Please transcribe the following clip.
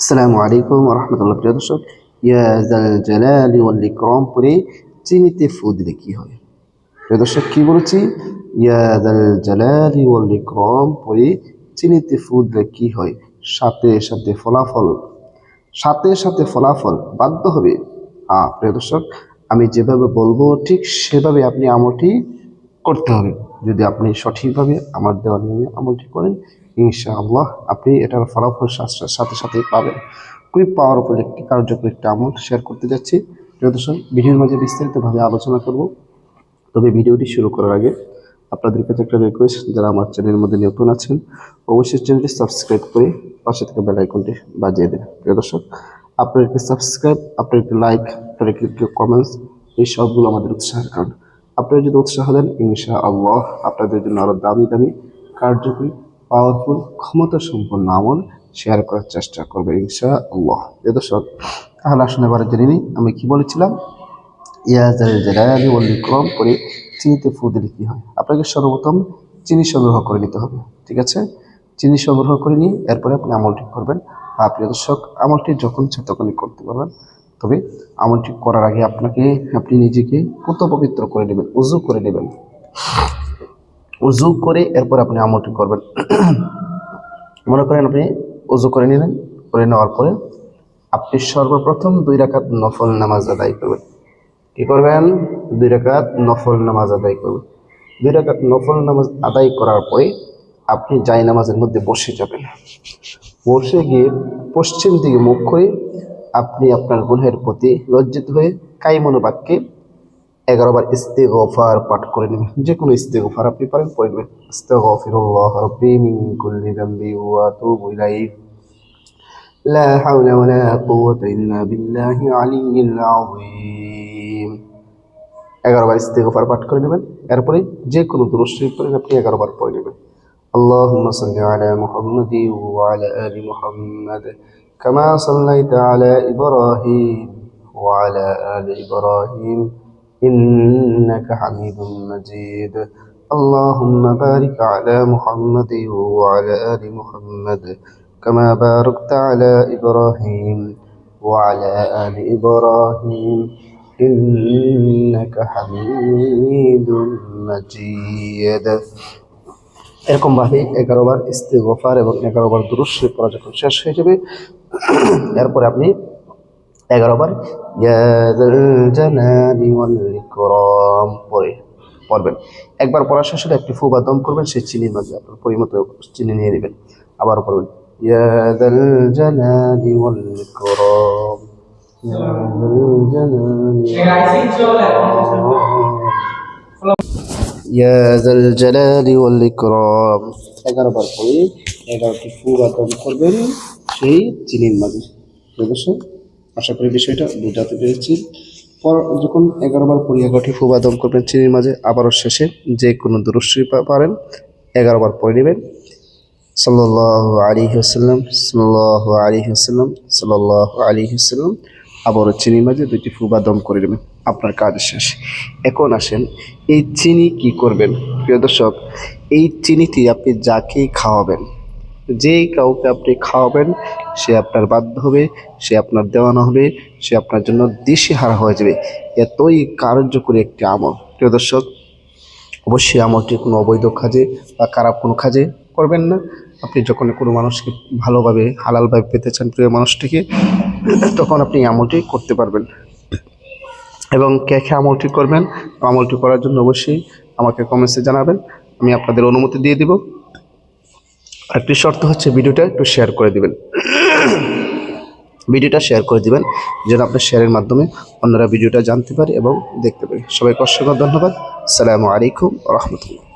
আসসালামু আলাইকুম ওয়া রাহমাতুল্লাহ। প্রিয় দর্শক, ইয়া যাল জালালি ওয়াল ইকরাম পরে চিনিতে ফু দিলে কি হয়? প্রিয় দর্শক, কি বলেছি? ইয়া যাল জালালি ওয়াল ইকরাম পরে চিনিতে ফু দিলে কি হয়? সাথে সাথে ফলাফল, সাথে সাথে ফলাফল বাধ্য হবে। প্রিয় দর্শক, আমি যেভাবে বলবো ঠিক সেভাবে আপনি আমলটি করতে হবে। যদি আপনি সঠিকভাবে আমার দেওয়া নিয়মে আমলটি করেন, ইনশাআল্লাহ আপনি এটার ফলাফল সাথে সাথেই পাবেন। খুবই পাওয়ারফুল একটি কার্যকর একটি আমল শেয়ার করতে যাচ্ছি। প্রিয় দর্শক, ভিডিওর মাঝে বিস্তারিতভাবে আলোচনা করব। তবে ভিডিওটি শুরু করার আগে আপনাদের কাছে একটা রিকোয়েস্ট, যারা আমার চ্যানেলের মধ্যে নতুন আছেন অবশ্যই চ্যানেলটি সাবস্ক্রাইব করে পাশে থেকে বেল আইকনটি বাজিয়ে দেন। প্রিয় দর্শক, আপনার একটি সাবস্ক্রাইব, আপনার একটি লাইক, আপনার একটি কমেন্টস, এই সবগুলো আমাদের উৎসাহের কারণ। আপনারা যদি উৎসাহ দেন, ইনশাআল্লাহ আপনাদের জন্য আরো দামি দামি কার্যকরী পাওয়ারফুল ক্ষমতা সম্পন্ন আমল শেয়ার করার চেষ্টা করবে ইনশাআল্লাহ। প্রিয় দর্শক, তাহলে আসুন এবারে জেনে নিই আমি কি বলেছিলাম। ইয়া যাল জালালি ওয়াল ইকরাম করে চিনিতে ফু দিলে কি হয়? আপনাকে সর্বপ্রথম চিনি সংগ্রহ করে নিতে হবে। ঠিক আছে, চিনি সংগ্রহ করে নিয়ে এরপরে আপনি আমলটি করবেন। প্রিয় দর্শক, আমলটি যখন ইচ্ছা তখনই করতে পারবেন। তবে আমলটি করার আগে আপনি নিজেকে পুত পবিত্র করে নেবেন, উযু করে নেবেন। উযু করে এরপর আপনি আমলটি করবেন। মনে করেন আপনি উযু করে নিলেন, করে নেওয়ার পরে আপনি সর্বপ্রথম 2 রাকাত নফল নামাজ আদায় করবেন। কি করবেন? 2 রাকাত নফল নামাজ আদায় করবেন। 2 রাকাত নফল নামাজ আদায় করার পরে আপনি জায়নামাজের মধ্যে বসে যাবেন। বসে গিয়ে পশ্চিম দিকে মুখ করে আপনি আপনার গুনাহের প্রতি লজ্জিত হয়ে কাইমনো বাক্যে 11 বার ইস্তিগফার পাঠ করে নেবেন। যে কোনো ইস্তিগফার আপনি পারেন পড়ে নেবেন। আস্তাগফিরুল্লাহ রাব্বি মিন কুল্লি যামবি ওয়া আতুবু ইলাইহি লা হাওলা ওয়ালা কুওয়াতা ইল্লা বিল্লাহি আলিয়্যিল আযীম। 11 বার ইস্তিগফার পাঠ করে নেবেন। এরপরে যে কোনো দুরূদ শরীফ পড়েন আপনি 11 বার পড়ে নেবেন। আল্লাহুম্মা সাল্লি আলা মুহাম্মাদি ওয়া আলা আলি মুহাম্মাদ কামা সাল্লাইতা আলা ইব্রাহিম ওয়া আলা আলি ইব্রাহিম ইন্নাকা হামিদুম মাজিদ। আল্লাহুম্মা বারিক আলা মুহাম্মাদি ওয়া আলা আলি মুহাম্মাদ কামা বারাকতা আলা ইব্রাহিম ওয়া আলা আলি ইব্রাহিম ইন্নাকা হামিদুম মাজিদ। এরকম ভাবে 11 বার ইস্তিগফার এবং 11 বার দুরূদ শরীফ পড়া যখন শেষ হয়ে যাবে, এরপরে আপনি 11 বার ইয়া যাল জালালি ওয়াল ইকরাম পড়বেন। একবার পড়া শেষ হলে একটি ফু বা দম করবেন, সেই চিনির মাঝে আপনার পরিমতো চিনি নিয়ে নেবেন। আবার পড়বেন ইয়া যাল জালালি ওয়াল ইকরাম, ইয়া যাল জালালি ইয়া যাল জালালি ওয়াল ইকরাম 11 বার পরে 11টি ফু বা দম করবেন সেই চিনির মাঝে। বুঝেছেন? আশা করি বিষয়টা বুঝাতে পেরেছি। যখন 11 বার পরে 11টি ফু বা দম করবেন চিনির মাঝে, আবারও শেষে যে কোনো দুরূদ শরীফ পারেন 11 বার পড়ে নেবেন। সাল্লাল্লাহু আলাইহি ওয়াসাল্লাম, সাল্লাল্লাহু আলাইহি ওয়াসাল্লাম, সাল্লাল্লাহু আলাইহি ওয়াসাল্লাম। আবারও চিনির মাঝে 2টি ফু বা দম করে নেবেন। আপনার কাজ শেষ। এখন আসেন, এই চিনি কি করবেন? প্রিয় দর্শক, এই চিনিটি আপনি যাকেই খাওয়াবেন, যেই কাউকে আপনি খাওয়াবেন, সে আপনার বাধ্য হবে, সে আপনার দেওয়ানো হবে, সে আপনার জন্য দিশেহারা হয়ে যাবে। এতই কার্যকরী একটি আমল। প্রিয় দর্শক, অবশ্যই আমলটি কোনো অবৈধ কাজে বা খারাপ কোনো কাজে করবেন না। আপনি যখন কোনো মানুষকে ভালোভাবে হালালভাবে পেতে চান, প্রিয় মানুষটিকে, তখন আপনি আমলটি করতে পারবেন। এবং কে আমলটি করবেন, আমলটি করার জন্য অবশ্যই আমাকে কমেন্টসে জানাবেন, আমি আপনাদের অনুমতি দিয়ে দিব। একটি শর্ত হচ্ছে, ভিডিওটা একটু শেয়ার করে দিবেন। ভিডিওটা শেয়ার করে দিবেন যেন আপনার শেয়ারের মাধ্যমে অন্যরা ভিডিওটা জানতে পারে এবং দেখতে পারে। সবাইকে অসংখ্য ধন্যবাদ। আসসালামু আলাইকুম ওয়া রাহমাতুল্লাহ।